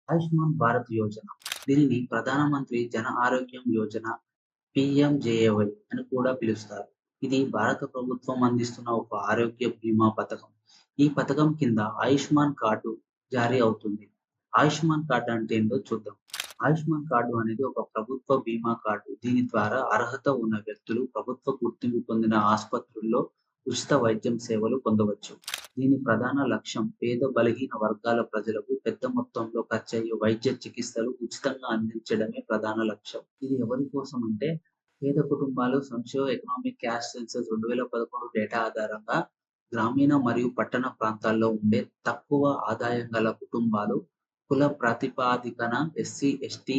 ఆయుష్మాన్ భారత్ యోజన. దీనిని ప్రధానమంత్రి జన ఆరోగ్యం యోజన పీఎంజేఏవై అని కూడా పిలుస్తారు. ఇది భారత ప్రభుత్వం అందిస్తున్న ఒక ఆరోగ్య బీమా పథకం. ఈ పథకం కింద ఆయుష్మాన్ కార్డు జారీ అవుతుంది. ఆయుష్మాన్ కార్డ్ అంటే ఏంటో చూద్దాం. ఆయుష్మాన్ కార్డు అనేది ఒక ప్రభుత్వ బీమా కార్డు. దీని ద్వారా అర్హత ఉన్న వ్యక్తులు ప్రభుత్వ గుర్తింపు పొందిన ఆస్పత్రుల్లో ఉచిత వైద్యం సేవలు పొందవచ్చు. దీని ప్రధాన లక్ష్యం పేద బలహీన వర్గాల ప్రజలకు పెద్ద మొత్తంలో ఖర్చయ్యే వైద్య చికిత్సలు ఉచితంగా అందించడమే ప్రధాన లక్ష్యం. ఇది ఎవరి కోసం అంటే పేద కుటుంబాలు socio economic caste census 2011 data ఆధారంగా గ్రామీణ మరియు పట్టణ ప్రాంతాల్లో ఉండే తక్కువ ఆదాయం గల కుటుంబాలు, కుల ప్రాతిపదికన ఎస్సీ, ఎస్టీ,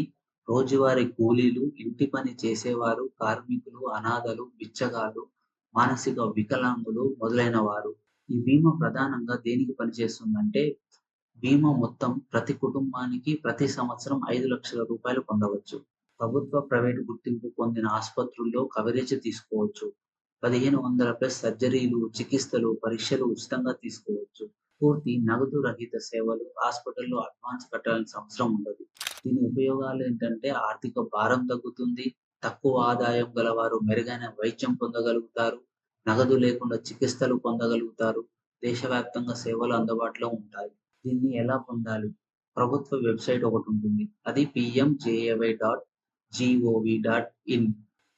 రోజువారీ కూలీలు, ఇంటి పని చేసేవారు, కార్మికులు, అనాథలు, బిచ్చగాళ్ళు, మానసిక వికలాంగులు మొదలైన వారు. ఈ బీమా ప్రధానంగా దేనికి పనిచేస్తుందంటే, బీమా మొత్తం ప్రతి కుటుంబానికి ప్రతి సంవత్సరం రూ. 5,00,000 పొందవచ్చు. ప్రభుత్వ, ప్రైవేటు గుర్తింపు పొందిన ఆస్పత్రుల్లో కవరేజ్ తీసుకోవచ్చు. 1500 ప్లస్ సర్జరీలు, చికిత్సలు, పరీక్షలు ఉచితంగా తీసుకోవచ్చు. పూర్తి నగదు రహిత సేవలు, హాస్పిటల్‌లో అడ్వాన్స్ కట్టాల్సిన అవసరం ఉండదు. దీని ఉపయోగాలేంటంటే ఆర్థిక భారం తగ్గుతుంది. తక్కువ ఆదాయం గలవారు మెరుగైన వైద్యం పొందగలుగుతారు. నగదు లేకుండా చికిత్సలు పొందగలుగుతారు. దేశవ్యాప్తంగా సేవలు అందుబాటులో ఉంటాయి. దీన్ని ఎలా పొందాలి? ప్రభుత్వ వెబ్‌సైట్ ఒకటుంటుంది. అది pmjay.gov.in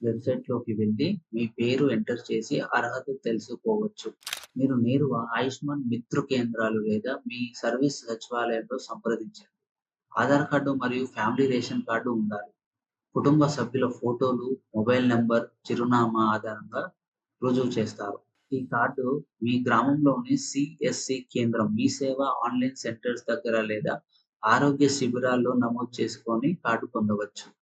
వెబ్‌సైట్‌లోకి వెళ్లి మీ పేరు ఎంటర్ చేసి అర్హత తెలుసుకోవచ్చు. మీరు నేరుగా ఆయుష్మాన్ మిత్ర్ కేంద్రాలు లేదా మీ సర్వీస్ సచివాలయంలో సంప్రదించండి. ఆధార్ కార్డు మరియు ఫ్యామిలీ రేషన్ కార్డు ఉండాలి. కుటుంబ సభ్యుల ఫోటోలు, మొబైల్ నంబర్, చిరునామా ఆధారంగా రుజువు చేస్తారు. ఈ కార్డు మీ గ్రామంలోని సీఎస్‌సి కేంద్రం, మీ సేవ ఆన్‌లైన్ సెంటర్స్ దగ్గర లేదా ఆరోగ్య శిబిరాల్లో నమోదు చేసుకొని కార్డు పొందవచ్చు.